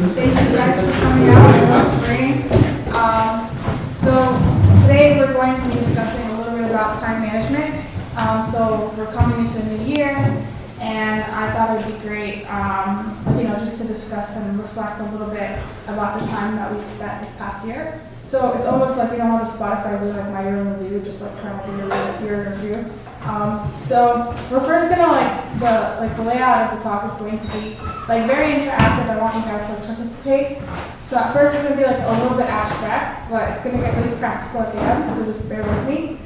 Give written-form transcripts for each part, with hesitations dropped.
Thank you guys for coming out. It was great. So today we're going to be discussing a little bit about time management. So we're coming into a new year, and I thought it would be great, just to discuss and reflect a little bit about the time that we spent this past year. So it's almost like, how the Spotify is like my year in review, just like trying to do your year in review. So we're first gonna the layout of the talk is going to be very interactive. I want you guys to participate. So at first it's gonna be a little bit abstract, but it's gonna get really practical at the end. So just bear with me.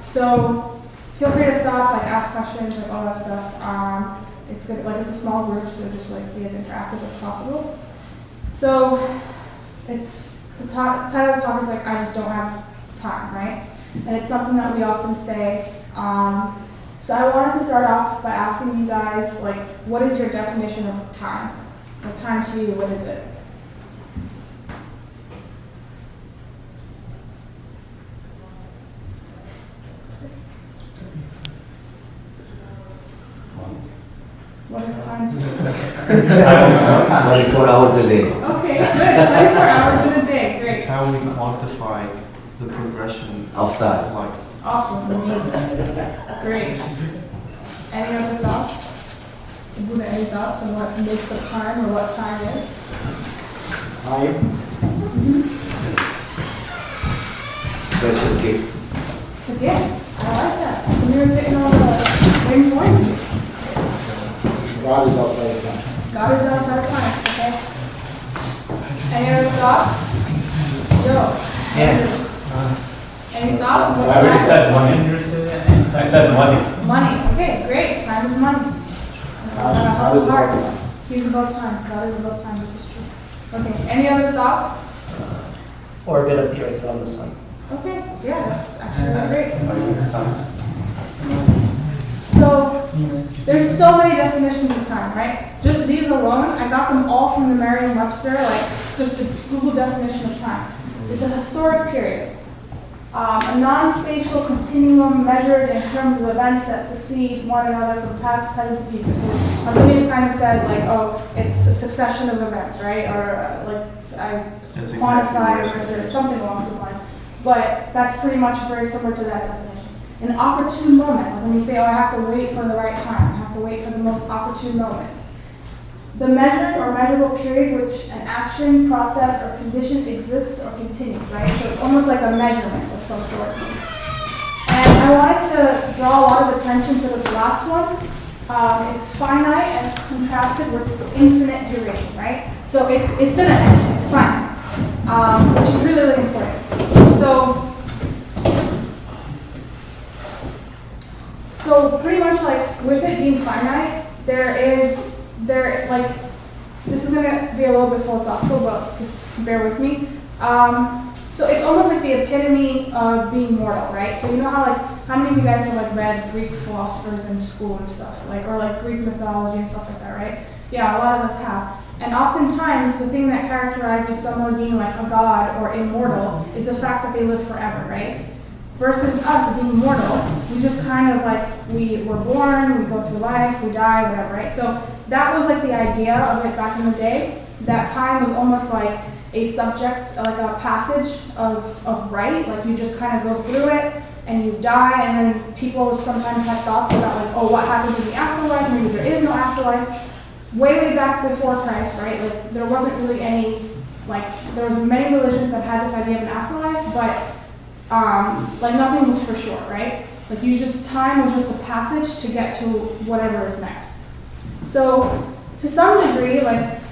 So feel free to stop, ask questions, all that stuff. It's good. It's a small group, so just be as interactive as possible. So the title of the talk is I just don't have time, right? And it's something that we often say. So I wanted to start off by asking you guys, what is your definition of time? Time to you, what is it? What is time to you? 24 hours a day. Okay, good. 24 hours in a day. Great. It's how we quantify the progression Of time. life. Awesome. Amazing. Great. Any other thoughts? Buddha, any thoughts on what makes up time or what time is? Time. Precious gift. It's a gift. I like that. So you're getting all the main points. God is outside of time. God is outside of time. Okay. Any other thoughts? Yo. Yes. Any thoughts on what I already time? said money. I said money. Money. Okay, great. Time is money. God is above time. He's above time. God is above time. This is true. Okay. Any other thoughts? Orbit of the Earth around the sun. Okay. Yeah, that's actually really great. Science. So there's so many definitions of time, right? Just these alone, I got them all from the Merriam-Webster, just the Google definition of time. It's a historic period. A non-spatial continuum measured in terms of events that succeed one another from past, present, to future. So Antonius kind of said, it's a succession of events, right? Or I That's quantify exactly what I or said. something along those lines. But that's pretty much very similar to that definition. An opportune moment, when we say, I have to wait for the right time, I have to wait for the most opportune moment. The measured or measurable period which an action, process, or condition exists or continues, right? So it's almost like a measurement of some sort. And I wanted to draw a lot of attention to this last one. It's finite as contrasted with infinite duration, right? So it's gonna end, it's finite, which is really, really important. So pretty much with it being finite, this is gonna be a little bit philosophical, but just bear with me. So it's almost like the epitome of being mortal, right? So how many of you guys have read Greek philosophers in school and stuff, or Greek mythology and stuff like that, right? Yeah, a lot of us have. And oftentimes, the thing that characterizes someone being a god or immortal is the fact that they live forever, right? Versus us being mortal, we just we were born, we go through life, we die, whatever, right? So that was the idea of it back in the day. That time was almost like a subject, a passage of right, you just kind of go through it and you die, and then people sometimes have thoughts about what happens in the afterlife, maybe there is no afterlife. Way back before Christ, right? There wasn't really any, there was many religions that had this idea of an afterlife, but nothing was for sure, right? Time was just a passage to get to whatever is next. So to some degree,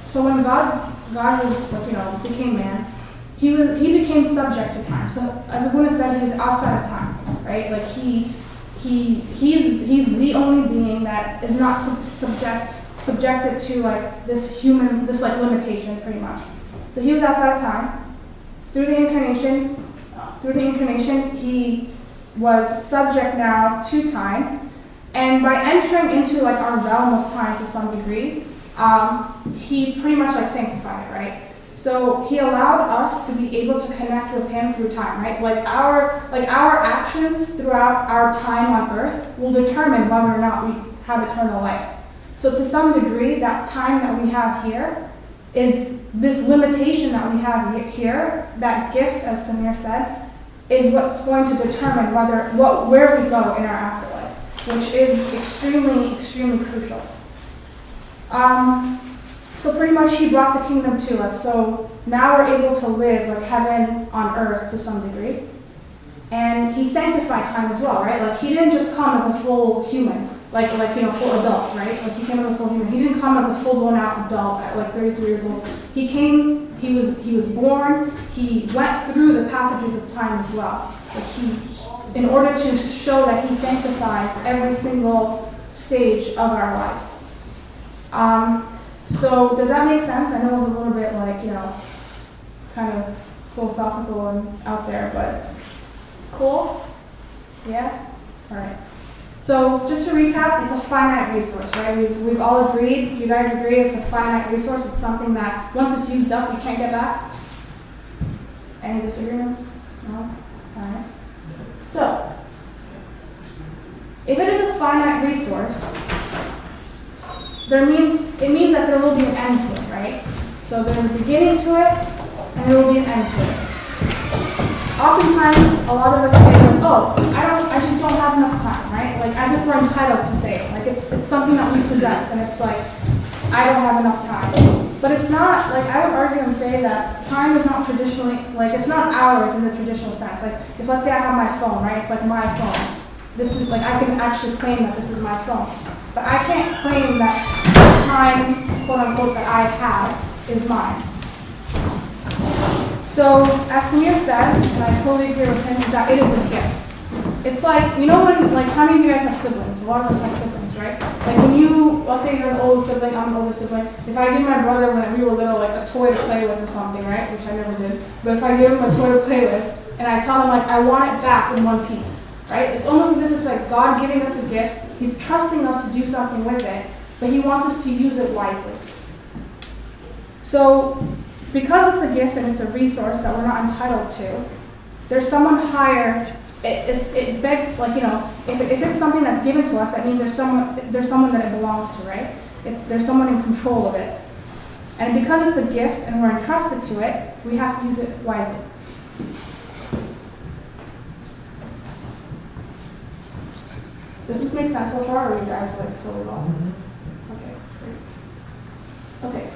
so when God was, became man, he became subject to time. So as Abuna said, he was outside of time, right? He's the only being that is not subjected to this limitation, pretty much. So he was outside of time. Through the incarnation, he was subject now to time, and by entering into our realm of time to some degree, he pretty much sanctified it, right? So he allowed us to be able to connect with him through time, right? Our actions throughout our time on earth will determine whether or not we have eternal life. So to some degree, that time that we have here is this limitation that we have here, that gift, as Samir said, is what's going to determine where we go in our afterlife, which is extremely, extremely crucial. So pretty much he brought the kingdom to us. So now we're able to live like heaven on earth to some degree. And he sanctified time as well, right? Like he didn't just come as a full human, like full adult, right? Like he came as a full human. He didn't come as a full-blown out adult at like 33 years old. He came, he was born, he went through the passages of time as well. Like in order to show that he sanctifies every single stage of our lives. So does that make sense? I know it was a little bit like, kind of philosophical and out there, but cool? Yeah? All right. So just to recap, it's a finite resource, right? We've all agreed, you guys agree it's a finite resource. It's something that once it's used up, you can't get back. Any disagreements? No? All right. So, if it is a finite resource, it means that there will be an end to it, right? So there's a beginning to it, and there will be an end to it. Oftentimes, a lot of us say, I just don't have enough time, right? Like as if we're entitled to say it. Like it's something that we possess, and it's like, I don't have enough time. But it's not, like I would argue and say that time is not traditionally, like it's not ours in the traditional sense. Like if let's say I have my phone, right? It's like my phone. This is like, I can actually claim that this is my phone. But I can't claim that the time, quote unquote, that I have is mine. So, as Samir said, and I totally agree with him, is that it is a gift. It's like, when, like how many of you guys have siblings? A lot of us have siblings, right? Like when let's say you're an older sibling, I'm an older sibling. If I give my brother, when we were little, like a toy to play with or something, right? Which I never did. But if I give him a toy to play with, and I tell him like, I want it back in one piece, right? It's almost as if it's like God giving us a gift. He's trusting us to do something with it, but he wants us to use it wisely. So, because it's a gift and it's a resource that we're not entitled to, there's someone higher. It begs, like, if it's something that's given to us, that means there's someone that it belongs to, right? There's someone in control of it. And because it's a gift and we're entrusted to it, we have to use it wisely. Does this make sense so far, or are you guys like totally lost? Okay, great. Okay,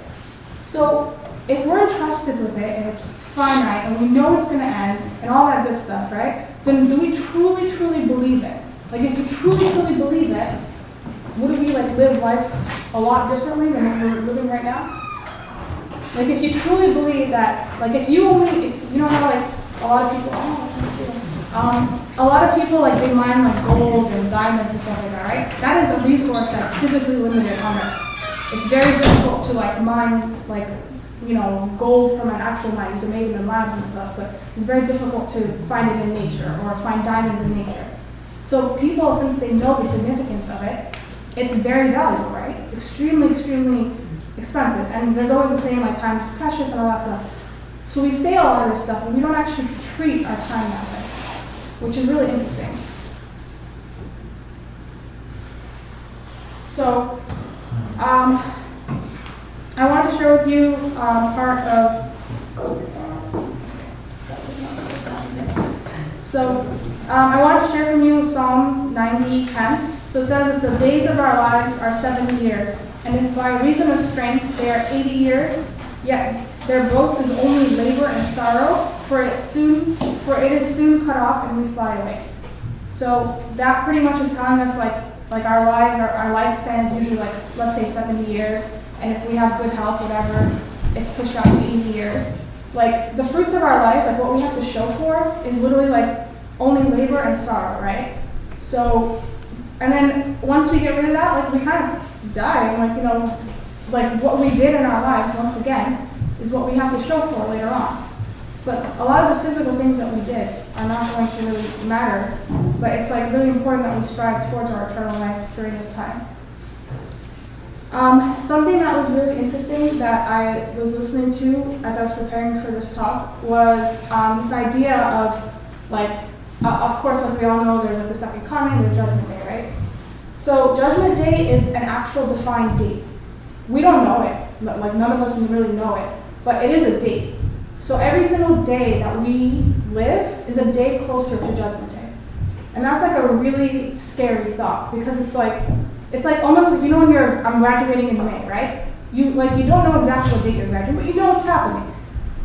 so if we're entrusted with it and it's finite and we know it's going to end and all that good stuff, right? Then do we truly, truly believe it? Like if we truly, truly believe it, wouldn't we like live life a lot differently than what we're living right now? Like if you truly believe that, like if you know how like a lot of people, a lot of people like they mine like gold and diamonds and stuff like that, right? That is a resource that's physically limited on Earth. It's very difficult to like mine like gold from an actual mine. You can make them in labs and stuff, but it's very difficult to find it in nature or find diamonds in nature. So people, since they know the significance of it, it's very valuable, right? It's extremely, extremely expensive. And there's always the saying like time is precious and all that stuff. So we say a lot of this stuff, but we don't actually treat our time that way, which is really interesting. So, I want to share with you part of. I want to share from you Psalm 90:10. So it says that the days of our lives are 70 years, and if by reason of strength they are 80 years, yet their boast is only labor and sorrow, for it is soon cut off and we fly away. So that pretty much is telling us like our lives, our lifespan is usually like, let's say 70 years. And if we have good health, whatever, it's pushed out to 80 years. Like the fruits of our life, like what we have to show for is literally like only labor and sorrow, right? So, and then once we get rid of that, like we kind of die, and like what we did in our lives, once again, is what we have to show for later on. But a lot of the physical things that we did are not going to really matter, but it's like really important that we strive towards our eternal life during this time. Something that was really interesting that I was listening to as I was preparing for this talk was this idea of of course, like we all know, there's like the second coming, there's Judgment Day, right? So Judgment Day is an actual defined date. We don't know it. Like none of us really know it, but it is a date. So every single day that we live is a day closer to Judgment Day. And that's like a really scary thought because it's like almost like, you know, when I'm graduating in May, right? You don't know exactly what date you're graduating, but you know what's happening.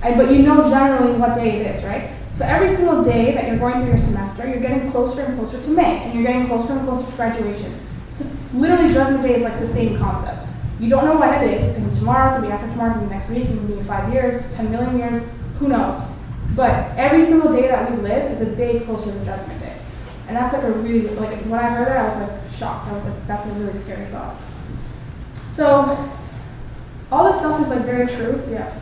But you know generally what day it is, right? So every single day that you're going through your semester, you're getting closer and closer to May, and you're getting closer and closer to graduation. So literally Judgment Day is like the same concept. You don't know when it is. It can be tomorrow, it can be after tomorrow, it can be next week, it can be in 5 years, 10 million years, who knows? But every single day that we live is a day closer to Judgment Day. And that's like a really, like when I heard that, I was like shocked. I was like, that's a really scary thought. So all this stuff is like very true. Yes.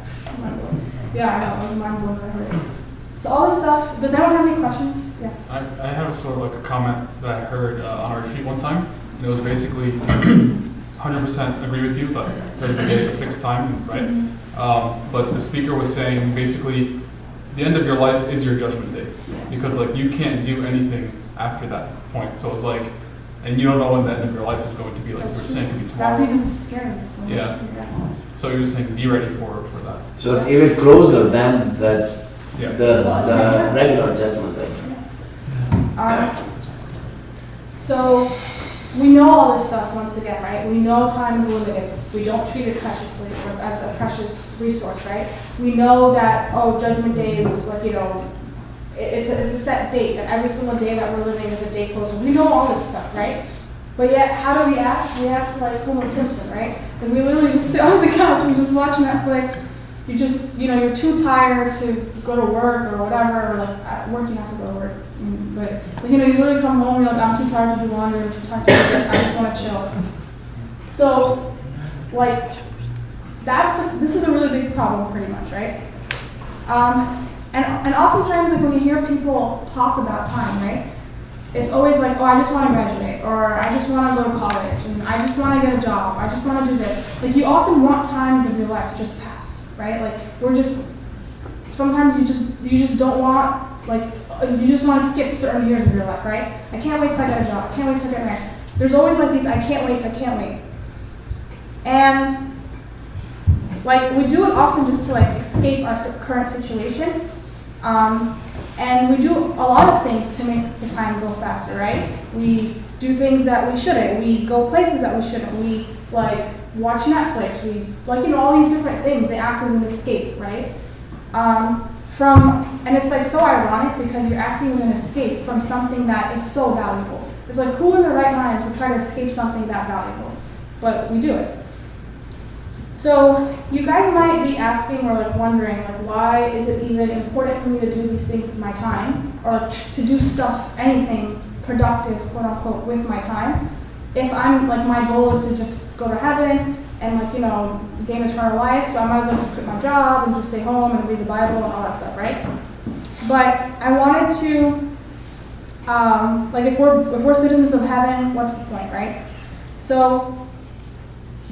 Yeah, I know, it was mind blowing when I heard it. So all this stuff, does anyone have any questions? Yeah. I have a sort of like a comment that I heard on our retreat one time, and it was basically 100% agree with you, but every day is a fixed time, right? But the speaker was saying basically the end of your life is your judgment day, because like you can't do anything after that point. So it's like, and you don't know when the end of your life is going to be. Like we were saying, it could be tomorrow. That's even scary. Yeah. So he was saying, be ready for that. So it's even closer than the Yeah. the regular Judgment Day. So we know all this stuff once again, right? We know time is limited. We don't treat it preciously or as a precious resource, right? We know that, Judgment Day is like, you know, it's a set date, that every single day that we're living is a day closer. We know all this stuff, right? But yet, how do we act? We act like Homer Simpson, right? And we literally just sit on the couch and just watch Netflix. You just, you know, you're too tired to go to work or whatever, or like at work you have to go to work. But you know, you literally come home, you're like, I'm too tired to do laundry, I'm too tired to do this, I just want to chill. So, like, this is a really big problem pretty much, right? And oftentimes, like when you hear people talk about time, right? It's always like, I just want to graduate, or I just want to go to college, and I just want to get a job, I just want to do this. Like you often want times of your life to just pass, right? Like sometimes you just don't want, like, you just want to skip certain years of your life, right? I can't wait till I get a job, I can't wait till I get married. There's always like these I can't wait. And like we do it often just to like escape our current situation. And we do a lot of things to make the time go faster, right? We do things that we shouldn't. We go places that we shouldn't. We like watch Netflix. We like, you know, all these different things. They act as an escape, right? And it's like so ironic because you're acting as an escape from something that is so valuable. It's like who in their right minds would try to escape something that valuable? But we do it. So you guys might be asking or like wondering, like, why is it even important for me to do these things with my time, or to do stuff, anything productive, quote unquote, with my time, if I'm like my goal is to just go to heaven and like, you know, gain eternal life, so I might as well just quit my job and just stay home and read the Bible and all that stuff, right? But I wanted to, like, if we're citizens of heaven, what's the point, right? So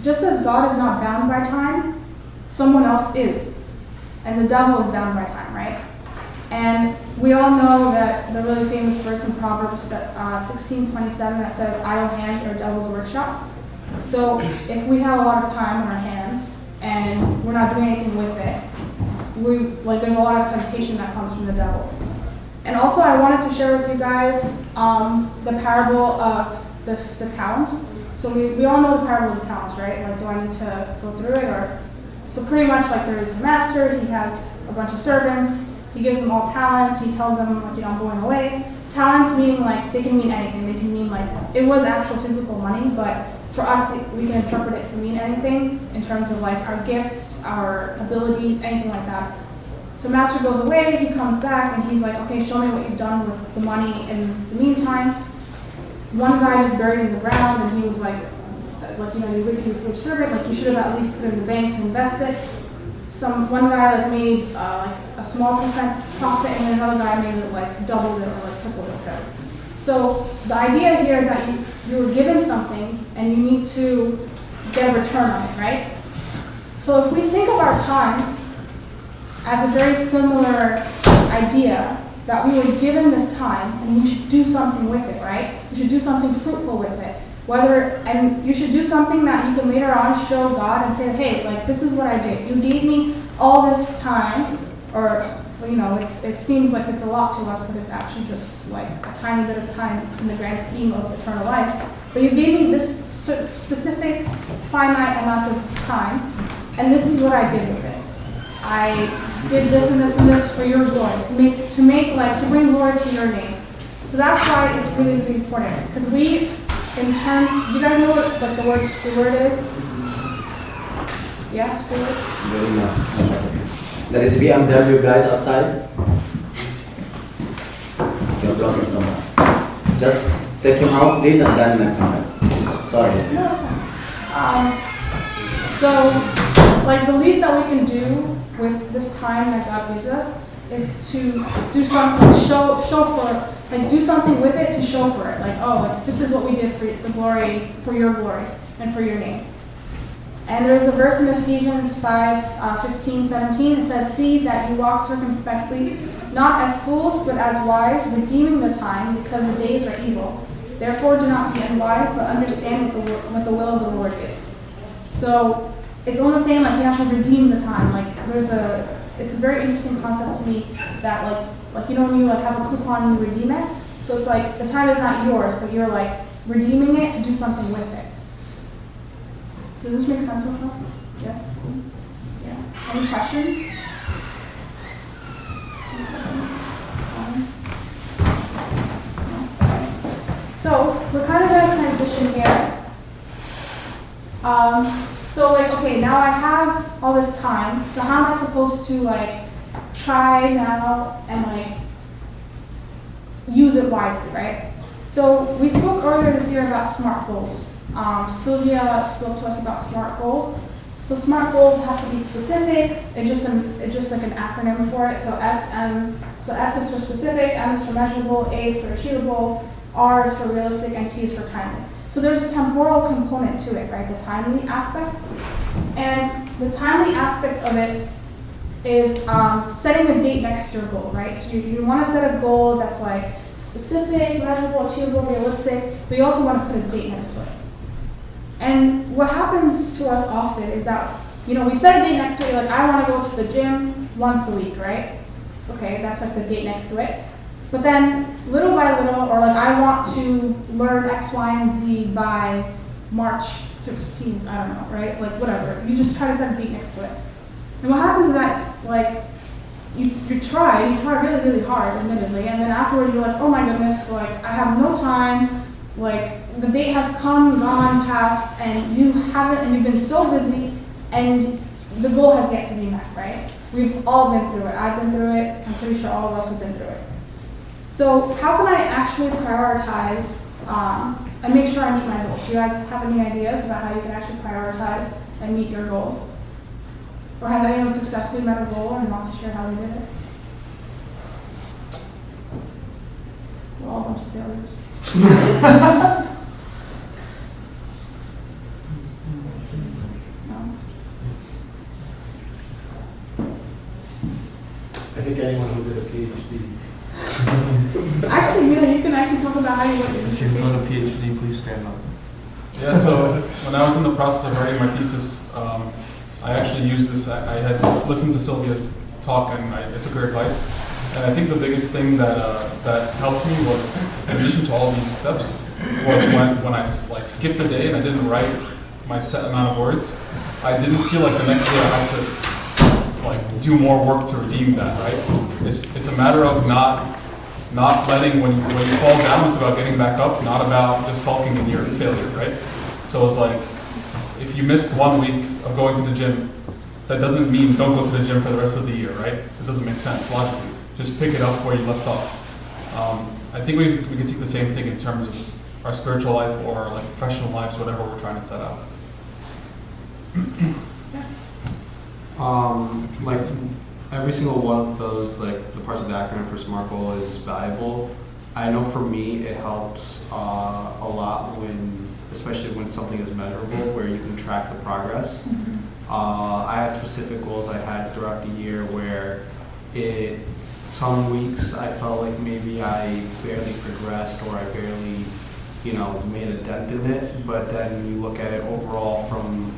just as God is not bound by time, someone else is. And the devil is bound by time, right? And we all know that the really famous verse in Proverbs 16:27 that says, idle hands are devil's workshop. So if we have a lot of time on our hands and we're not doing anything with it, there's a lot of temptation that comes from the devil. And also I wanted to share with you guys the parable of the talents. So we all know the parable of the talents, right? Like, do I need to go through it? Or so pretty much like there's a master, he has a bunch of servants, he gives them all talents, he tells them, like, you know, I'm going away. Talents meaning like, they can mean anything. They can mean like, it was actual physical money, but for us, we can interpret it to mean anything in terms of like our gifts, our abilities, anything like that. So master goes away, he comes back, and he's like, okay, show me what you've done with the money in the meantime. One guy just buried it in the ground, and he was like, you know, you wicked and foolish servant, like you should have at least put it in the bank to invest it. One guy like made like a small percent profit, and then another guy made it like doubled it or like tripled it. Okay. So the idea here is that you were given something, and you need to get a return on it, right? So if we think of our time as a very similar idea, that we were given this time and we should do something with it, right? We should do something fruitful with it. and you should do something that you can later on show God and say, hey, like, this is what I did. You gave me all this time, or, you know, it seems like it's a lot to us, but it's actually just like a tiny bit of time in the grand scheme of eternal life. But you gave me this specific finite amount of time, and this is what I did with it. I did this and this and this for your glory, to bring glory to your name. So that's why it's really, really important. Because you guys know what the word steward is? Yeah, steward? Very much. There is BMW guys outside. You're blocking someone. Just take him out, please, and then come back. Sorry. No, it's fine. So, like, the least that we can do with this time that God gives us is to do something, show for, like, do something with it to show for it. Like, oh, like, this is what we did for the glory, for your glory, and for your name. And there's a verse in Ephesians 5:15-17. It says, "See that you walk circumspectly, not as fools, but as wise, redeeming the time, because the days are evil. Therefore do not be unwise, but understand what the will of the Lord is." So it's almost saying like you have to redeem the time. Like it's a very interesting concept to me that like you know when you like have a coupon and you redeem it. So it's like the time is not yours, but you're like redeeming it to do something with it. Does this make sense so far? Yes? Yeah. Any questions? So we're kind of going to transition here. So like, okay, now I have all this time. So how am I supposed to like try now and like use it wisely, right? So we spoke earlier this year about SMART goals. Sylvia spoke to us about SMART goals. So SMART goals have to be specific. It's just like an acronym for it. So S is for specific, M is for measurable, A is for achievable, R is for realistic, and T is for timely. So there's a temporal component to it, right? The timely aspect. And the timely aspect of it is setting a date next to your goal, right? So you want to set a goal that's like specific, measurable, achievable, realistic, but you also want to put a date next to it. And what happens to us often is that, you know, we set a date next to it, like I want to go to the gym once a week, right? Okay, that's like the date next to it. But then little by little, or like I want to learn X, Y, and Z by March 15th, I don't know, right? Like whatever, you just try to set a date next to it. And what happens is that like, you try really, really hard, admittedly, and then afterwards you're like, oh my goodness, like I have no time, like the date has come, gone, passed, and you haven't, and you've been so busy, and the goal has yet to be met, right? We've all been through it. I've been through it. I'm pretty sure all of us have been through it. So how can I actually prioritize and make sure I meet my goals? Do you guys have any ideas about how you can actually prioritize and meet your goals? Or has anyone successfully met a goal and wants to share how they did it? We're all a bunch of failures. No? I think anyone who did a PhD. Actually, you can actually talk about how you went If you've done a PhD, please stand up. Yeah, so when I was in the process of writing my thesis, I actually used this. I had listened to Sylvia's talk and I took her advice. And I think the biggest thing that helped me was, in addition to all these steps, was when I like skipped a day and I didn't write my set amount of words. I didn't feel like the next day I had to like do more work to redeem that, right? It's a matter of not letting when you fall down, it's about getting back up, not about just sulking in your failure, right? So it's like, if you missed 1 week of going to the gym, that doesn't mean don't go to the gym for the rest of the year, right? It doesn't make sense logically. Just pick it up where you left off. I think we can take the same thing in terms of our spiritual life or like professional lives, whatever we're trying to set out. Like every single one of those, like the parts of the acronym for SMART goal is valuable. I know for me it helps a lot especially when something is measurable, where you can track the progress. I had specific goals I had throughout the year where some weeks I felt like maybe I barely progressed or I barely made a dent in it, but then you look at it overall from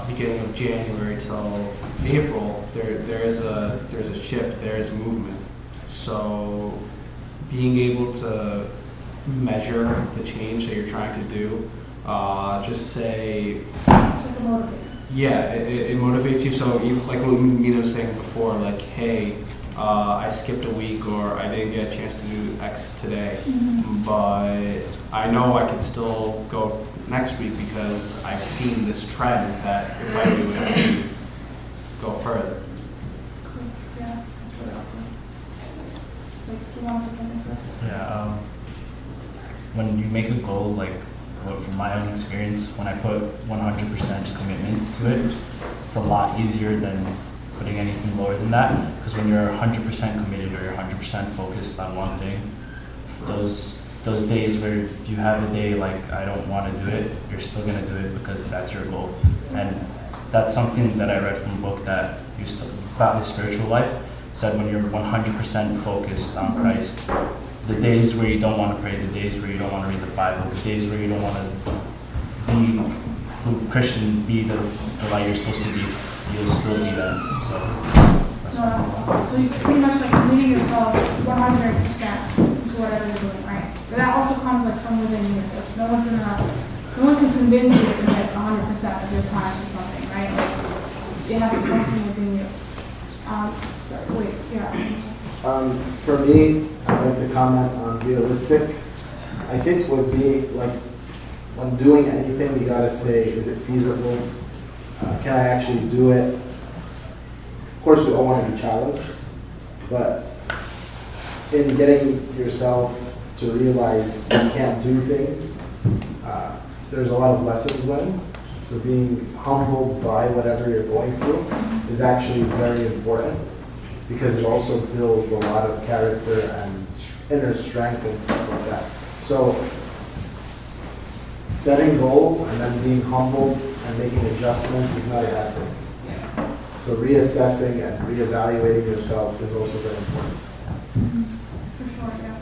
beginning of January till April, there's a shift, there is movement. So being able to measure the change that you're trying to do, just say, It's like a motivator. yeah, it motivates you. So you, like what Mina was saying before, like, hey, I skipped a week or I didn't get a chance to do X today, but I know I can still go next week because I've seen this trend that if I do it, I can go further. Cool. Yeah, that's really awesome. Like, do you want to say something first? Yeah, when you make a goal, like from my own experience, when I put 100% commitment to it, it's a lot easier than putting anything lower than that. Because when you're 100% committed or you're 100% focused on one thing, those days where you have a day like I don't want to do it, you're still gonna do it because that's your goal. And that's something that I read from a book that used to about his spiritual life. Said when you're 100% focused on Christ, the days where you don't want to pray, the days where you don't want to read the Bible, the days where you don't want to be who Christian, be the light you're supposed to be, you'll still be that. So, that's No, what that's awesome. So you pretty much like committing yourself 100% to whatever you're doing, right? But that also comes like from within you. Like, no one can convince you to commit 100% of your time to something, right? Like, it has to come from within you. Sorry, wait, yeah. For me, I'd like to comment on realistic. I think would be like when doing anything, you gotta say, is it feasible? Can I actually do it? Of course, we all want to be challenged, but in getting yourself to realize you can't do things, there's a lot of lessons learned. So being humbled by whatever you're going through is actually very important, because it also builds a lot of character and inner strength and stuff like that. So setting goals and then being humbled and making adjustments is not a bad thing. So reassessing and reevaluating yourself is also very important. For sure, yeah.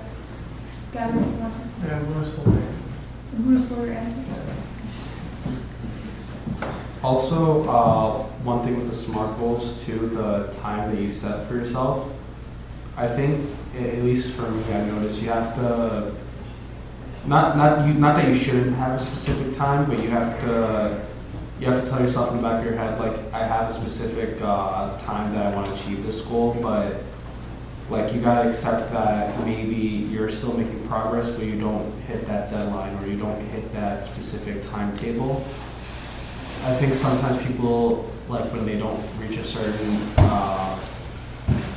Gavin, you want to say? Yeah, we're still there. Who's still your answer? Also, one thing with the SMART goals too, the time that you set for yourself. I think, at least for me, I've noticed you have to not that you shouldn't have a specific time, but you have to tell yourself in the back of your head, like, I have a specific time that I want to achieve this goal, but like you gotta accept that maybe you're still making progress, but you don't hit that deadline or you don't hit that specific timetable. I think sometimes people, like when they don't reach a certain,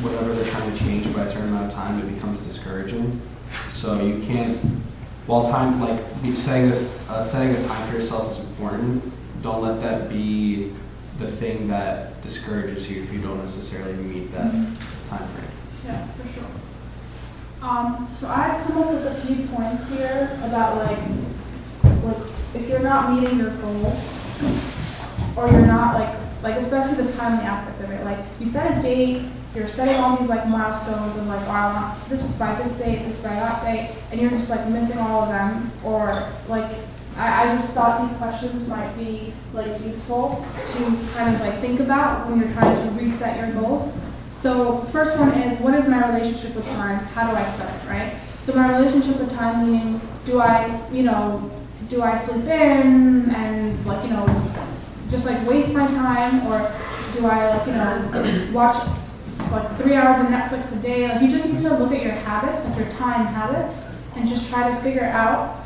whatever they're trying to change by a certain amount of time, it becomes discouraging. So you can't, while time, like setting a time for yourself is important, don't let that be the thing that discourages you if you don't necessarily meet that time frame. Yeah, for sure. So I've come up with a few points here about like if you're not meeting your goal, or you're not like especially the timely aspect of it. Like you set a date, you're setting all these like milestones and like, oh, I want this by this date, this by that date, and you're just like missing all of them. Or like I just thought these questions might be like useful to kind of like think about when you're trying to reset your goals. So the first one is, what is my relationship with time? How do I spend it, right? So my relationship with time, meaning do I sleep in and like, just like waste my time, or do I like, watch like 3 hours of Netflix a day? Like you just need to look at your habits, like your time habits, and just try to figure out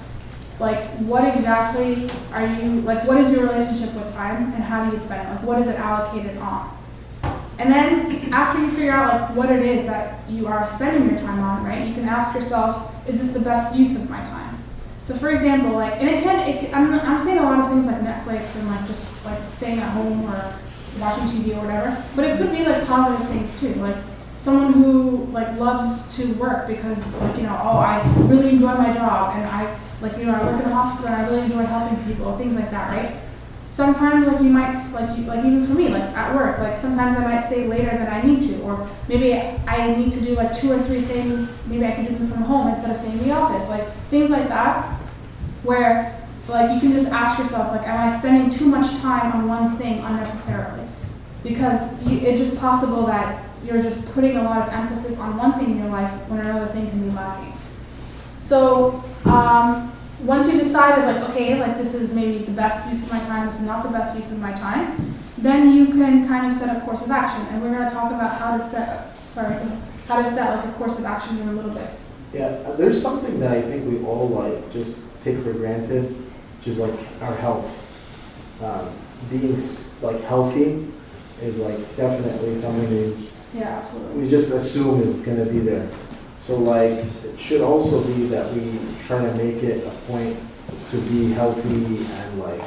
like what exactly are you, like what is your relationship with time and how do you spend it? Like what is it allocated on? And then after you figure out like what it is that you are spending your time on, right, you can ask yourself, is this the best use of my time? So for example, like, and I'm saying a lot of things like Netflix and like just like staying at home or watching TV or whatever, but it could be like positive things too. Like someone who like loves to work because like, oh, I really enjoy my job and I like, I work in a hospital and I really enjoy helping people, things like that, right? sometimes like you might, like even for me, like at work, like sometimes I might stay later than I need to, or maybe I need to do like 2 or 3 things, maybe I can do them from home instead of staying in the office, like things like that, where like you can just ask yourself, like, am I spending too much time on one thing unnecessarily? Because it's just possible that you're just putting a lot of emphasis on one thing in your life when another thing can be lacking. So once you decided, like, okay, like this is maybe the best use of my time, this is not the best use of my time, then you can kind of set a course of action. And we're going to talk about how to set like a course of action in a little bit. Yeah, there's something that I think we all like just take for granted, which is like our health. Being like healthy is like definitely something Yeah, absolutely. we just assume is going to be there. So like it should also be that we try to make it a point to be healthy and like,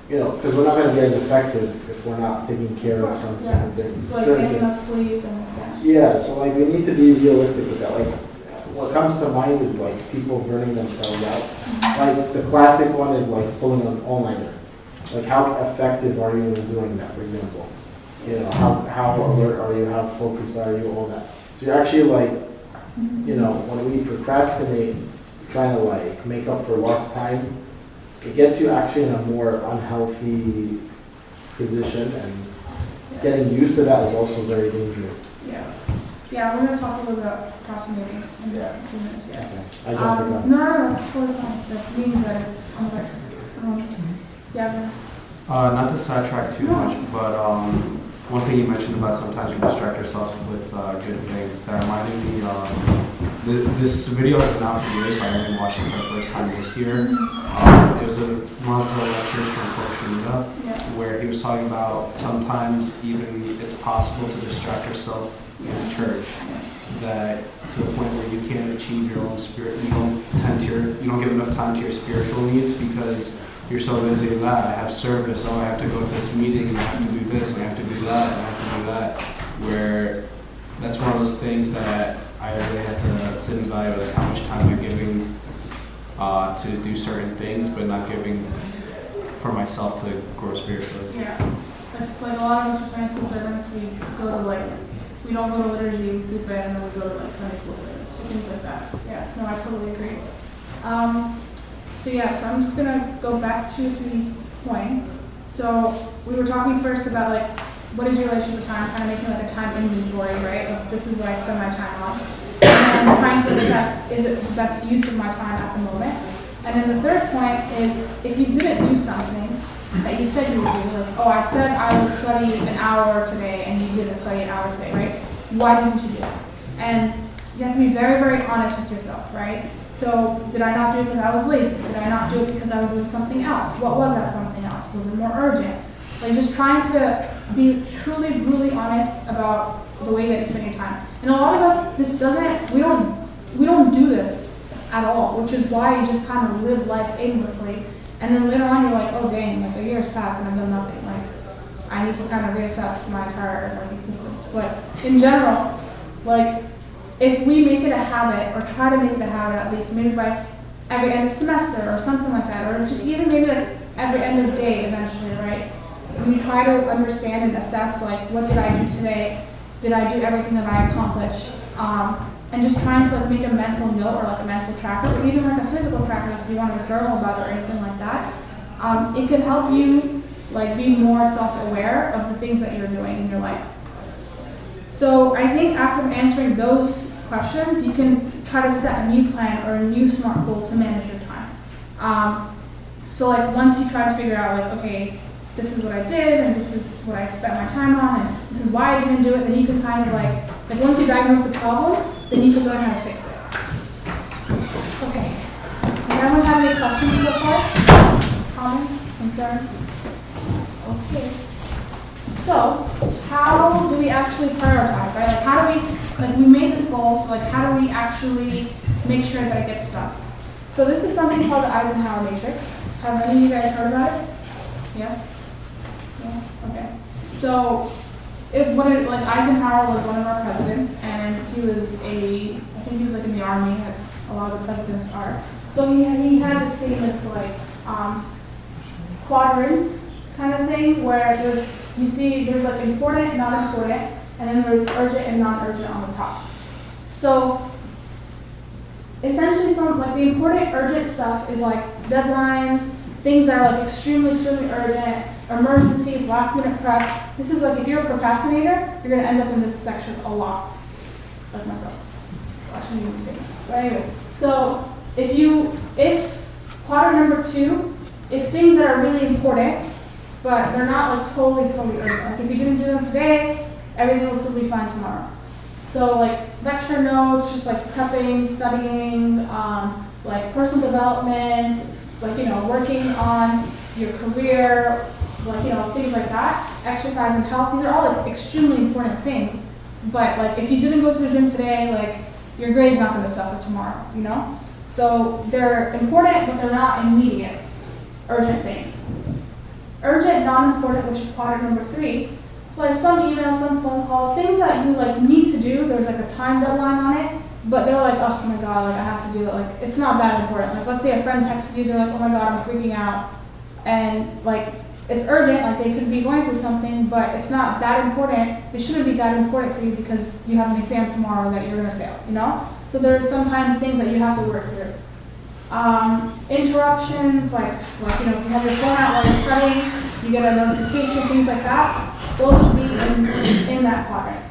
you know, because we're not going to be as effective if we're not taking care of some certain things. So like certain getting things. enough sleep and Yeah, so like we need to be realistic with that. Like what comes to mind is like people burning themselves out. Like the classic one is like pulling an all-nighter. Like how effective are you in doing that, for example? You know, how alert are you, how focused are you, all that. So you're actually like, you know, when we procrastinate, trying to like make up for lost time, it gets you actually in a more unhealthy position, and getting used to that is also very dangerous. Yeah. Yeah, we're going to talk a little bit about procrastinating in a few minutes. Yeah. Okay. I jumped the gun. No, it's totally fine. That means that it's on the right. Yeah, Not to sidetrack too much, but one thing you mentioned about sometimes we distract ourselves with good things, that reminded me this video has been out for years, but I only watched it for the first time this year. It was one of the lectures from Coach Shuda, where he was talking about sometimes even it's possible to distract yourself in church, that to the point where you can't achieve your own spirit, you don't give enough time to your spiritual needs because you're so busy with that. I have service, oh, I have to go to this meeting, and I have to do this, and I have to do that, and I have to do that. Where that's one of those things that I really had to sit and evaluate, like how much time I'm giving to do certain things, but not giving for myself to grow spiritually. Yeah. That's like a lot of us for Sunday school servants, we go to like, we don't go to liturgy, we sleep in, and then we go to like Sunday school service, so things like that. Yeah, no, I totally agree. So yeah, so I'm just gonna go back to a few of these points. So we were talking first about like, what is your relationship with time, kind of making like a time inventory, right? Like this is what I spend my time on. And then trying to assess, is it the best use of my time at the moment? And then the third point is, if you didn't do something that you said you would do, like, oh, I said I would study an hour today, and you didn't study an hour today, right? Why didn't you do it? And you have to be very, very honest with yourself, right? So did I not do it because I was lazy? Did I not do it because I was doing something else? What was that something else? Was it more urgent? Like just trying to be truly, really honest about the way that you spend your time. And a lot of us, we don't do this at all, which is why you just kind of live life aimlessly. And then later on you're like, oh dang, like a year's passed and I've done nothing. Like I need to kind of reassess my entire like existence. But in general, like if we make it a habit, or try to make it a habit at least, maybe by every end of semester or something like that, or just even maybe like every end of day eventually, right? When you try to understand and assess like, what did I do today? Did I do everything that I accomplished? And just trying to like make a mental note or like a mental tracker, or even like a physical tracker if you want to journal about it or anything like that. It could help you like be more self-aware of the things that you're doing in your life. So I think after answering those questions, you can try to set a new plan or a new SMART goal to manage your time. So like once you try to figure out like, okay, this is what I did and this is what I spent my time on and this is why I didn't do it, then you can kind of like once you diagnose the problem, then you can learn how to fix it. Okay. Does everyone have any questions so far? Comments? Concerns? Okay. So, how do we actually prioritize, right? Like, how do we made this goal, so like, how do we actually make sure that it gets done? So this is something called the Eisenhower matrix. Have any of you guys heard about it? Yes? Yeah? Okay. So, like Eisenhower was one of our presidents, and he was I think he was like in the army, as a lot of the presidents are. So he had this famous like quadrants, kind of thing where you see there's like important, not important, and then there's urgent and non-urgent on the top. So essentially like the important urgent stuff is like deadlines, things that are like extremely urgent, emergencies, last minute prep. This is like if you're a procrastinator, you're gonna end up in this section a lot, like myself. I shouldn't even say that. But anyway, so if quadrant number 2 is things that are really important, but they're not like totally urgent. Like if you didn't do them today, everything will still be fine tomorrow. So like lecture notes, just like prepping, studying, like personal development, like, working on your career, like, things like that, exercise and health, these are all like extremely important things. But like if you didn't go to the gym today, like your grade's not gonna suffer tomorrow, So they're important, but they're not immediate, urgent things. Urgent, non-important, which is quadrant number 3, like some emails, some phone calls, things that you like need to do, there's like a time deadline on it, but they're like, oh my god, like I have to do it, like it's not that important. Like let's say a friend texted you, they're like, oh my god, I'm freaking out, and like it's urgent, like they could be going through something, but it's not that important. It shouldn't be that important for you because you have an exam tomorrow that you're gonna fail, So there's sometimes things that you have to work through. Interruptions, like if you have your phone out while you're studying, you get a notification, things like that. Those would be in that quadrant.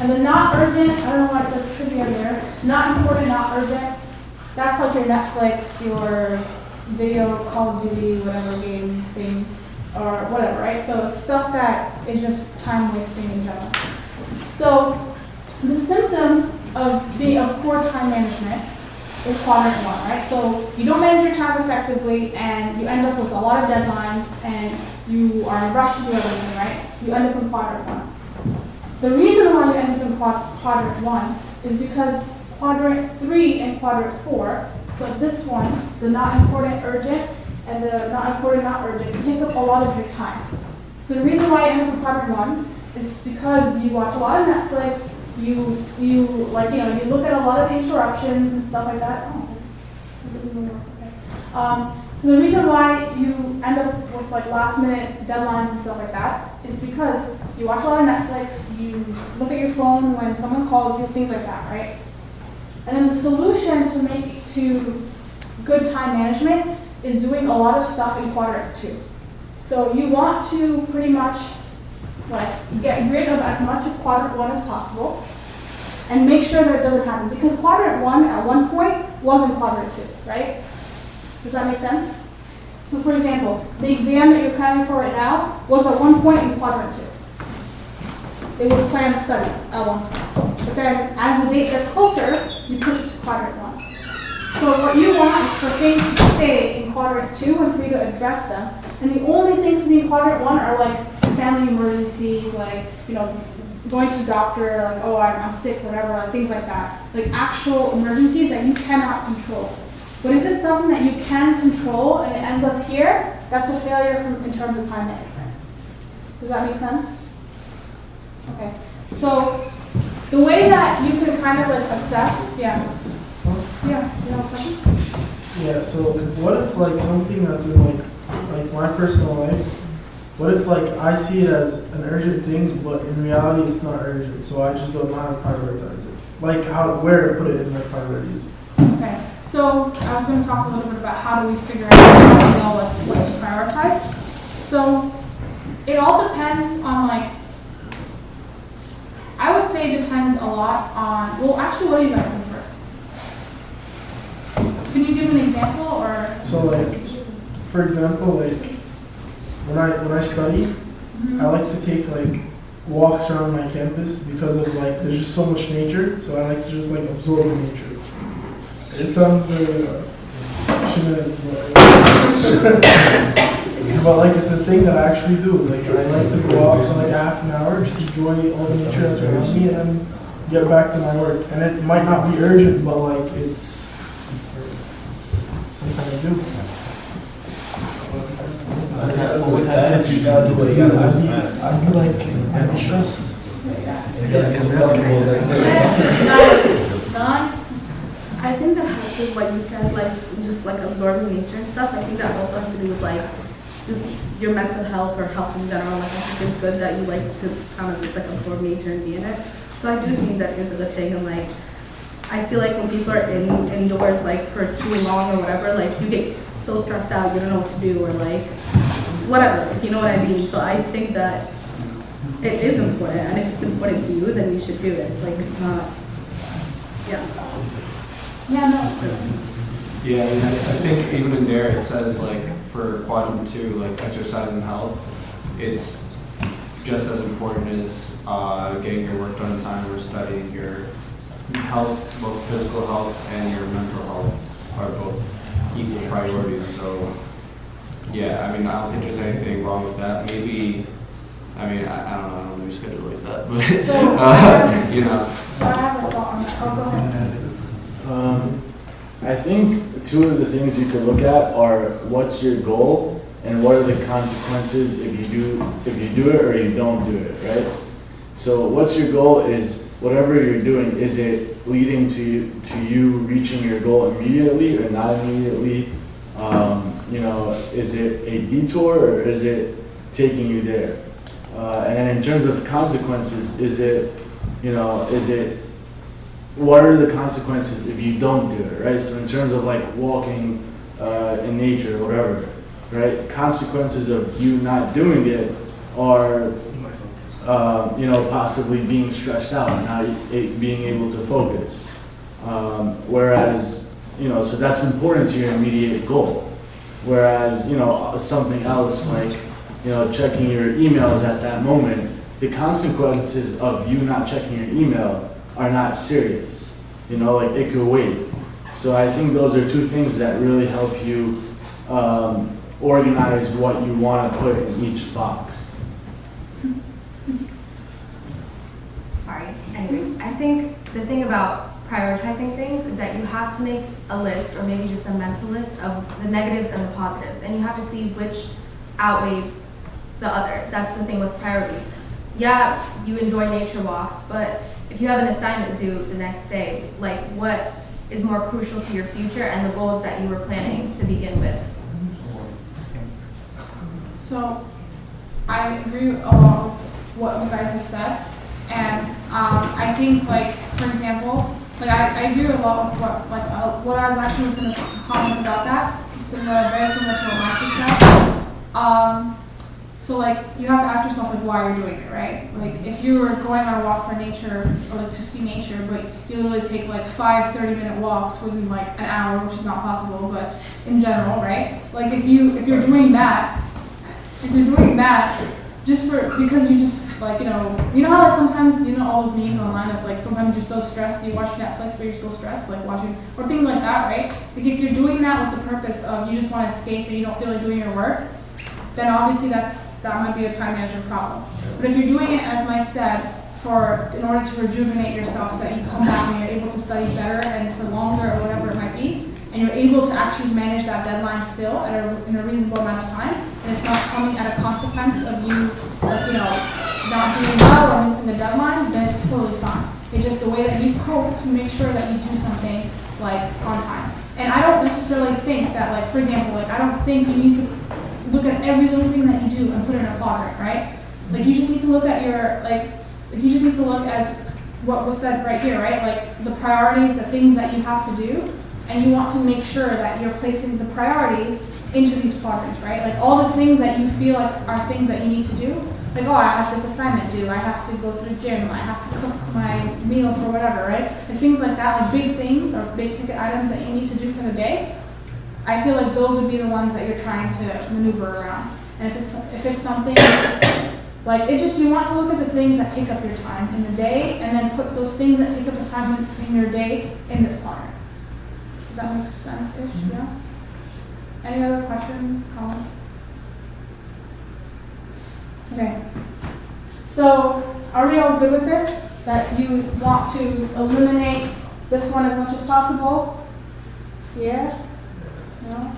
And the not urgent, I don't know why it says could be in there. Not important, not urgent. That's like your Netflix, your video, Call of Duty, whatever game thing, or whatever, right? So stuff that is just time wasting in general. So the symptom of being of poor time management is quadrant 1, right? So you don't manage your time effectively and you end up with a lot of deadlines and you are in a rush to do everything, right? You end up in quadrant 1. The reason why you end up in quadrant 1 is because quadrant 3 and quadrant 4, so this one, the not important urgent and the not important not urgent, take up a lot of your time. So the reason why you end up in quadrant 1 is because you watch a lot of Netflix, you look at a lot of interruptions and stuff like that. So the reason why you end up with like last minute deadlines and stuff like that is because you watch a lot of Netflix, you look at your phone when someone calls you, things like that, right? And then the solution to good time management is doing a lot of stuff in quadrant 2. So you want to pretty much like get rid of as much of quadrant 1 as possible and make sure that it doesn't happen. Because quadrant 1 at one point was in quadrant 2, right? Does that make sense? So for example, the exam that you're cramming for right now was at one point in quadrant 2. It was planned study at one point. But then as the date gets closer, you push it to quadrant 1. So what you want is for things to stay in quadrant 2 and for you to address them. And the only things to be in quadrant 1 are like family emergencies, like, going to the doctor, like, oh, I'm sick, whatever, like things like that. Like actual emergencies that you cannot control. But if it's something that you can control and it ends up here, that's a failure in terms of time management. Does that make sense? Okay. So the way that you can kind of like assess, yeah, you have a question? Yeah, so what if like something that's in like my personal life, what if like I see it as an urgent thing, but in reality it's not urgent, so I just don't know how to prioritize it? Like where to put it in my priorities. Okay, so I was going to talk a little bit about how do we figure out how to know like what to prioritize. So it all depends on like, I would say it depends a lot on, well actually what do you guys think first? Can you give an example or? So like, for example, like when I study, I like to take like walks around my campus because of like there's just so much nature, so I like to just like absorb nature. It sounds very but like it's a thing that I actually do. Like I like to go out for like half an hour, just enjoy all the nature that's around me, and then get back to my work. And it might not be urgent, but like it's something I do. I'd be stressed. I think that has to do what you said, like just like absorbing nature and stuff. I think that also has to do with like just your mental health or health in general, like I think it's good that you like to kind of just like absorb nature and be in it. So I do think that is a good thing, and like I feel like when people are indoors like for too long or whatever, like you get so stressed out, you don't know what to do or like whatever, you know what I mean? So I think that it is important, and if it's important to you, then you should do it. Like it's not, yeah. Yeah, no. Yeah, and I think even in there, it says like for quadrant 2, like exercise and health, it's just as important as getting your work done in time or studying. Your health, both physical health and your mental health are both equal priorities. So yeah, I mean, I don't think there's anything wrong with that. Maybe, I mean, I don't know, I don't maybe schedule like that, but So, you know. So I have a thought on that. Oh, go ahead. I think two of the things you could look at are what's your goal and what are the consequences if you do it or you don't do it, right? So what's your goal is whatever you're doing, is it leading to you reaching your goal immediately or not immediately? Is it a detour or is it taking you there? And then in terms of consequences, what are the consequences if you don't do it, right? So in terms of like walking in nature or whatever, right? Consequences of you not doing it are, possibly being stressed out, not being able to focus. Whereas, so that's important to your immediate goal. Whereas, something else like, checking your emails at that moment, the consequences of you not checking your email are not serious. Like it could wait. So I think those are two things that really help you organize what you want to put in each box. Sorry. Anyways, I think the thing about prioritizing things is that you have to make a list, or maybe just a mental list, of the negatives and the positives, and you have to see which outweighs the other. That's the thing with priorities. Yeah, you enjoy nature walks, but if you have an assignment due the next day, like what is more crucial to your future and the goals that you were planning to begin with? So I agree a lot with what you guys have said, and I think, like, for example, like I agree a lot with what I was actually going to comment about that. It's very similar to what Mark just said. So like you have to ask yourself like why you're doing it, right? Like if you were going on a walk for nature or like to see nature, but you literally take like 5 30-minute walks within like an hour, which is not possible, but in general, right? Like if you're doing that just because you just like you know how like sometimes all those memes online, it's like sometimes you're so stressed you watch Netflix but you're still stressed, like watching or things like that, right? Like if you're doing that with the purpose of you just want to escape and you don't feel like doing your work, then obviously that might be a time management problem. But if you're doing it, as Mike said, in order to rejuvenate yourself so that you come back and you're able to study better and for longer or whatever it might be, and you're able to actually manage that deadline still in a reasonable amount of time, and it's not coming at a consequence of you, not doing well or missing the deadline, then it's totally fine. It's just the way that you cope to make sure that you do something like on time. And I don't necessarily think that, like, for example, like I don't think you need to look at every little thing that you do and put it in a quadrant, right? Like you just need to look at you just need to look as what was said right here, right? Like the priorities, the things that you have to do, and you want to make sure that you're placing the priorities into these quadrants, right? Like all the things that you feel like are things that you need to do, like, oh, I have this assignment due, I have to go to the gym, I have to cook my meal for whatever, right? Like things like that, like big things or big ticket items that you need to do for the day. I feel like those would be the ones that you're trying to maneuver around. And if it's something like you want to look at the things that take up your time in the day, and then put those things that take up the time in your day in this quadrant. Does that make sense-ish? Mm-hmm. Yeah. Any other questions, comments? Okay. So are we all good with this? That you want to eliminate this one as much as possible? Yeah. No?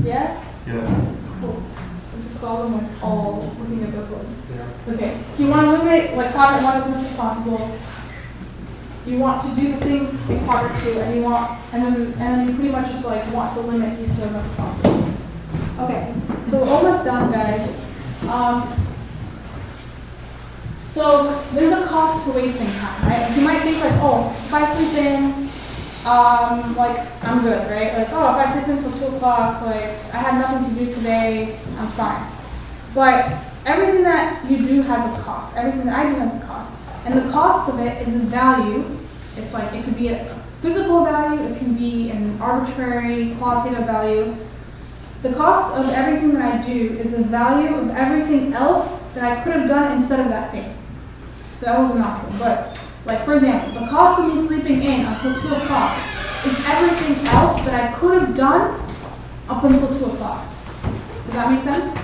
Yeah? Yeah. Cool. I just saw them like all looking at their phones. Yeah. Okay. So you want to eliminate like quadrant 1 as much as possible. You want to do the things in harder to, and then you pretty much just like want to limit these to as much as possible. Okay, so we're almost done, guys. So there's a cost to wasting time, right? You might think like, oh, if I sleep in, like I'm good, right? Like, oh, if I sleep until 2 o'clock, like I had nothing to do today, I'm fine. But everything that you do has a cost. Everything that I do has a cost. And the cost of it is the value. It's like, it could be a physical value, it can be an arbitrary, qualitative value. The cost of everything that I do is the value of everything else that I could have done instead of that thing. So that was a mouthful, but like for example, the cost of me sleeping in until 2 o'clock is everything else that I could have done up until 2 o'clock. Does that make sense?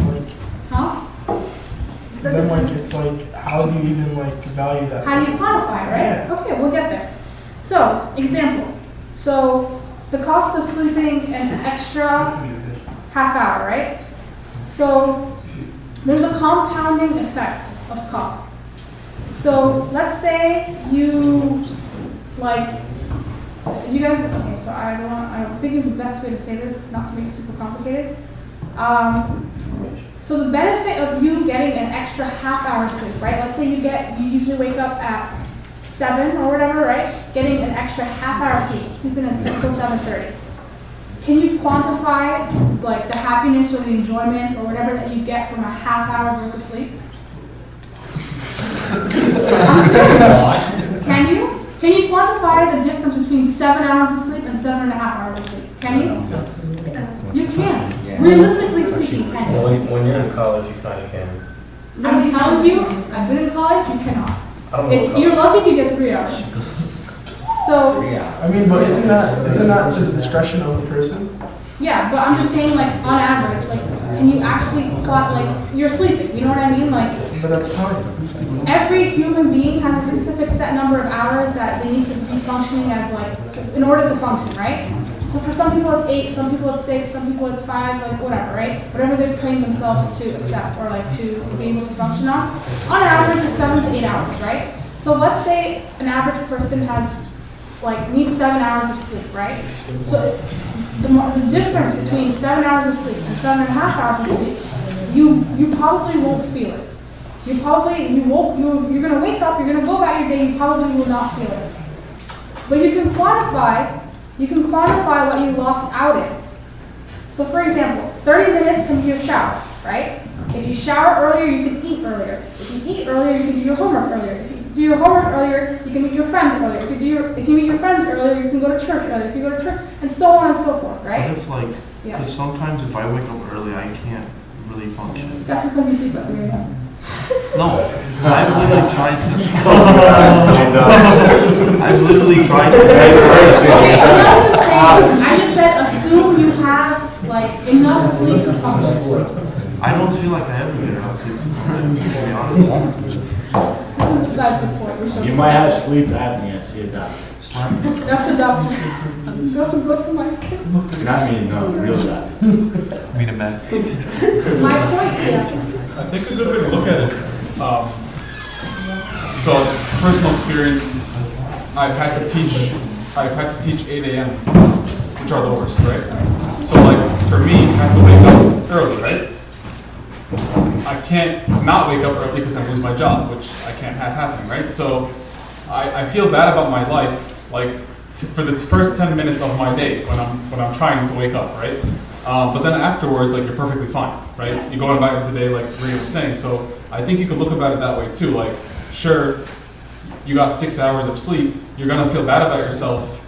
Like, Huh? then like it's like, how do you even like value that? How do you quantify, right? Okay, we'll get there. So, example. So, the cost of sleeping an extra half hour, right? So, there's a compounding effect of cost. So, let's say you, like, you guys, okay, so I'm thinking the best way to say this, not to make it super complicated. So the benefit of you getting an extra half hour sleep, right? Let's say you usually wake up at 7 or whatever, right? Getting an extra half hour sleep, sleeping until 7:30. Can you quantify like the happiness or the enjoyment or whatever that you get from a half hour's worth of sleep? I'm serious. Can you? Can you quantify the difference between 7 hours of sleep and 7.5 hours of sleep? Can you? You can't. Realistically speaking, can you? When you're in college, you kind of can. I'm telling you, I've been in college, you cannot. I don't know. If you're lucky if you get 3 hours. So, I mean, but isn't that to the discretion of the person? yeah, but I'm just saying like on average, like can you actually plot like you're sleeping, you know what I mean? Like But that's time. every human being has a specific set number of hours that they need to be functioning as like, in order to function, right? So for some people it's 8, some people it's 6, some people it's 5, like whatever, right? Whatever they've trained themselves to accept or like to be able to function on. On average it's 7 to 8 hours, right? So let's say an average person needs 7 hours of sleep, right? So the difference between 7 hours of sleep and 7.5 hours of sleep, you probably won't feel it. You're gonna wake up, you're gonna go about your day, you probably will not feel it. But you can quantify what you lost out in. So for example, 30 minutes can be your shower, right? If you shower earlier, you can eat earlier. If you eat earlier, you can do your homework earlier. If you do your homework earlier, you can meet your friends earlier. If you meet your friends earlier, you can go to church earlier. If you go to church, and so on and so forth, right? What if like, Yes. because sometimes if I wake up early, I can't really function. That's because you sleep at 3 a.m. No, I've literally tried to. I've literally tried to. Okay, I'm not even saying, I just said assume you have like enough sleep to function. I don't feel like I ever get enough sleep to be honest. This is besides the point. We should You might have sleep apnea, see a doctor. That's a doctor. Go to my kid. Not me, no, real doctor. I mean, a man. My point, yeah. I think a good way to look at it, so personal experience, I've had to teach 8 a.m. classes, which are the worst, right? So like, for me, I have to wake up early, right? I can't not wake up early because I lose my job, which I can't have happen, right? So I feel bad about my life, like for the first 10 minutes of my day when I'm trying to wake up, right? But then afterwards, like you're perfectly fine, right? You go on about the day, like Rhea was saying. So I think you could look about it that way too. Like, sure, you got 6 hours of sleep. You're gonna feel bad about yourself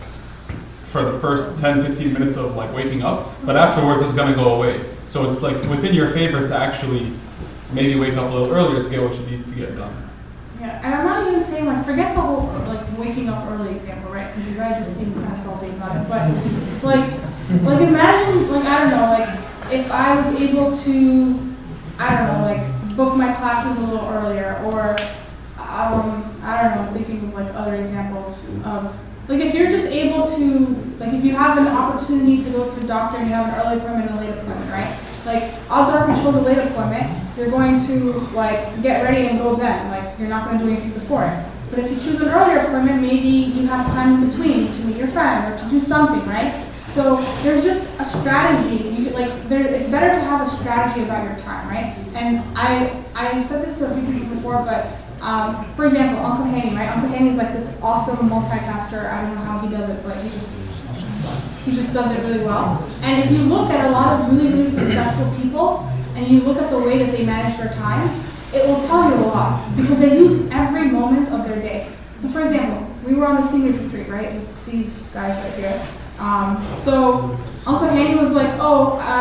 for the first 10, 15 minutes of like waking up, but afterwards it's gonna go away. So it's like within your favor to actually maybe wake up a little earlier to get what you need to get done. Yeah, and I'm not even saying like forget the whole like waking up early example, right? Because you guys just seem kind of salty about it. But like imagine like I don't know like if I was able to I don't know like book my classes a little earlier or I don't know thinking of like other examples of like if you're just able to like if you have an opportunity to go to the doctor and you have an early appointment and a late appointment, right? Like odds are if you chose a late appointment, you're going to like get ready and go then. Like you're not going to do anything before it. But if you choose an earlier appointment, maybe you have time in between to meet your friend or to do something, right? So there's just a strategy. It's better to have a strategy about your time, right? And I said this to a few people before, but for example, Uncle Haney, right? Uncle Haney is like this awesome multitasker. I don't know how he does it, but he just does it really well. And if you look at a lot of really, really successful people, and you look at the way that they manage their time, it will tell you a lot because they use every moment of their day. So for example, we were on the seniors retreat, right? With these guys right here. So Uncle Haney was like,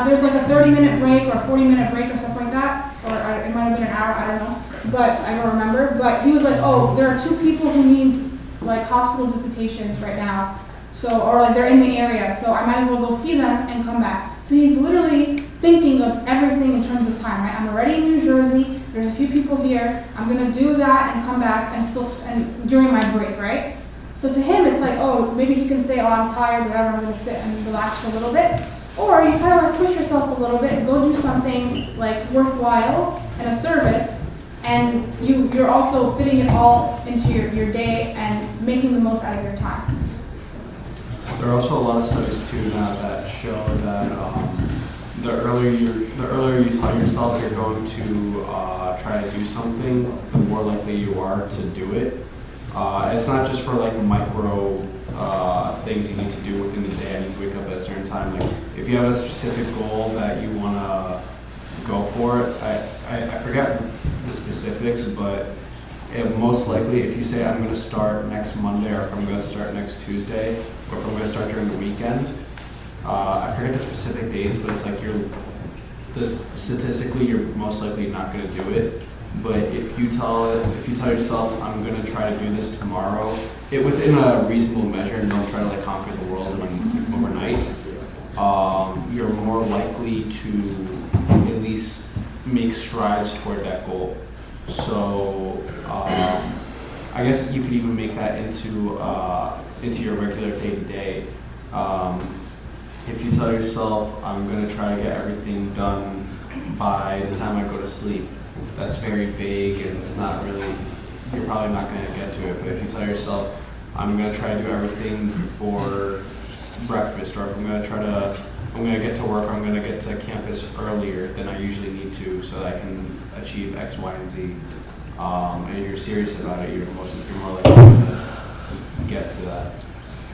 there's like a 30-minute break or a 40-minute break or something like that, or it might have been an hour, I don't know, but I don't remember. But he was like, there are 2 people who need like hospital visitations right now, or like they're in the area, so I might as well go see them and come back. So he's literally thinking of everything in terms of time, right? I'm already in New Jersey, there's a few people here, I'm gonna do that and come back and during my break, right? So to him, it's like, maybe he can say, I'm tired, whatever, I'm gonna sit and relax for a little bit. Or you kind of like push yourself a little bit and go do something like worthwhile and a service, and you're also fitting it all into your day and making the most out of your time. There are also a lot of studies too now that show that the earlier you tell yourself you're going to try to do something, the more likely you are to do it. It's not just for like micro things you need to do within the day. I need to wake up at a certain time. Like if you have a specific goal that you want to go for, I forget the specifics, but most likely if you say I'm going to start next Monday, or if I'm going to start next Tuesday, or if I'm going to start during the weekend, I forget the specific days, but it's like statistically you're most likely not going to do it. But if you tell yourself I'm going to try to do this tomorrow, within a reasonable measure, and don't try to like conquer the world overnight, you're more likely to at least make strides toward that goal. So I guess you could even make that into your regular day-to-day. If you tell yourself I'm going to try to get everything done by the time I go to sleep, that's very vague and it's not really, you're probably not going to get to it. But if you tell yourself I'm going to try to do everything for breakfast, or if I'm going to get to work, or I'm going to get to campus earlier than I usually need to so that I can achieve X, Y, and Z, and you're serious about it, you're more likely to get to that.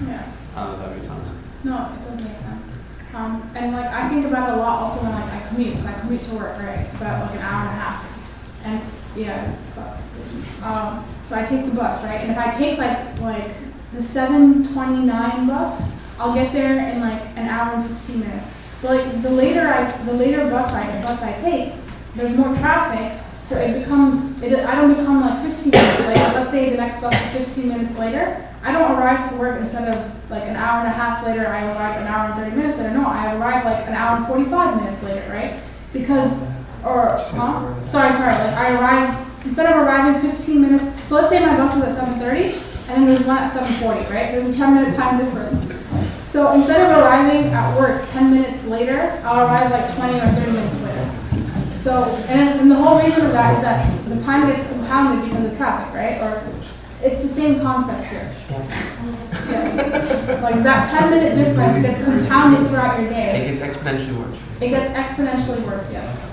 Yeah. I don't know if that makes sense. No, it does make sense. And like I think about it a lot also when like I commute. So I commute to work, right? It's about like an hour and a half. And it sucks. So I take the bus, right? And if I take like the 7:29 bus, I'll get there in like an hour and 15 minutes. But like the later bus I take, there's more traffic, so I don't become like 15 minutes late. Let's say the next bus is 15 minutes later. I don't arrive to work instead of like an hour and a half later, I arrive an hour and 30 minutes later. No, I arrive like an hour and 45 minutes later, right? Like I arrive, instead of arriving 15 minutes, so let's say my bus was at 7:30 and then there's one at 7:40, right? There's a 10-minute time difference. So instead of arriving at work 10 minutes later, I'll arrive like 20 or 30 minutes later. So, and the whole reason of that is that the time gets compounded because of traffic, right? Or it's the same concept here. Yes. Like that 10-minute difference gets compounded throughout your day. It gets exponentially worse. It gets exponentially worse, yes.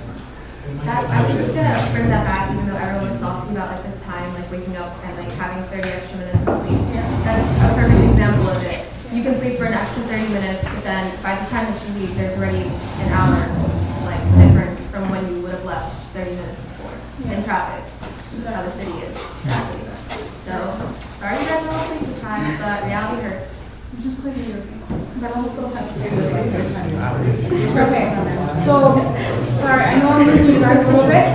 I was just gonna bring that back, even though everyone was talking about like the time, like waking up and like having 30 extra minutes of sleep. Yeah. That's a perfect example of it. You can sleep for an extra 30 minutes, but then by the time that you leave, there's already an hour like difference from when you would have left 30 minutes before in traffic. That's how the city is. Exactly. So sorry you guys are all sleep deprived, but reality hurts. You just play video games. But also has to do with like your time. Okay, so, sorry, I know I'm losing you guys a little bit.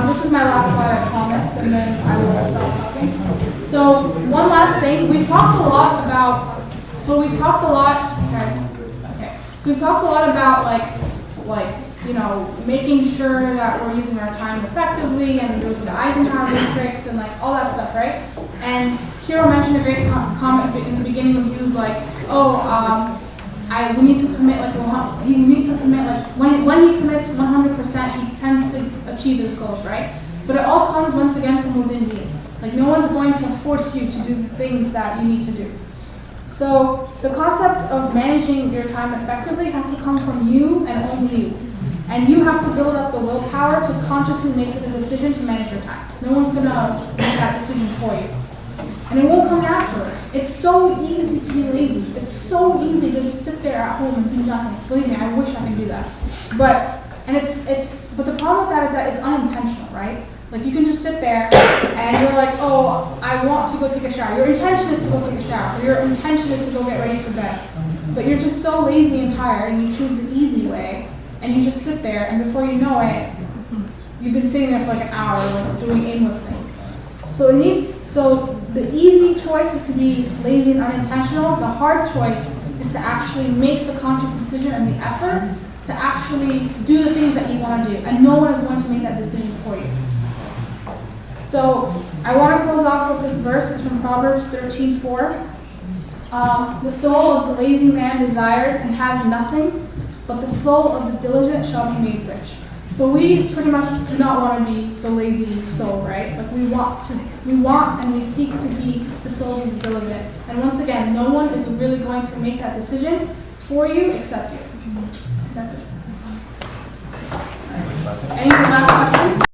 This is my last slide, I promise, and then I will stop talking. So, one last thing, we've talked a lot about, making sure that we're using our time effectively, and there was the Eisenhower matrix and like all that stuff, right? And Kiro mentioned a great comment in the beginning when he was like, we need to commit he needs to commit when he commits 100%, he tends to achieve his goals, right? But it all comes once again from within you. Like no one's going to force you to do the things that you need to do. So the concept of managing your time effectively has to come from you and only you. And you have to build up the willpower to consciously make the decision to manage your time. No one's gonna make that decision for you. And it won't come naturally. It's so easy to be lazy. It's so easy to just sit there at home and do nothing. Believe me, I wish I could do that. But the problem with that is that it's unintentional, right? Like you can just sit there and you're like, oh, I want to go take a shower. Your intention is to go take a shower. Or your intention is to go get ready for bed. But you're just so lazy and tired and you choose the easy way and you just sit there and before you know it, you've been sitting there for like an hour like doing aimless things. So the easy choice is to be lazy and unintentional. The hard choice is to actually make the conscious decision and the effort to actually do the things that you want to do. And no one is going to make that decision for you. So I want to close off with this verse. It's from Proverbs 13:4. The soul of the lazy man desires and has nothing, but the soul of the diligent shall be made rich. So we pretty much do not want to be the lazy soul, right? Like we want and we seek to be the souls of the diligent. And once again, no one is really going to make that decision for you except you. That's it. Any last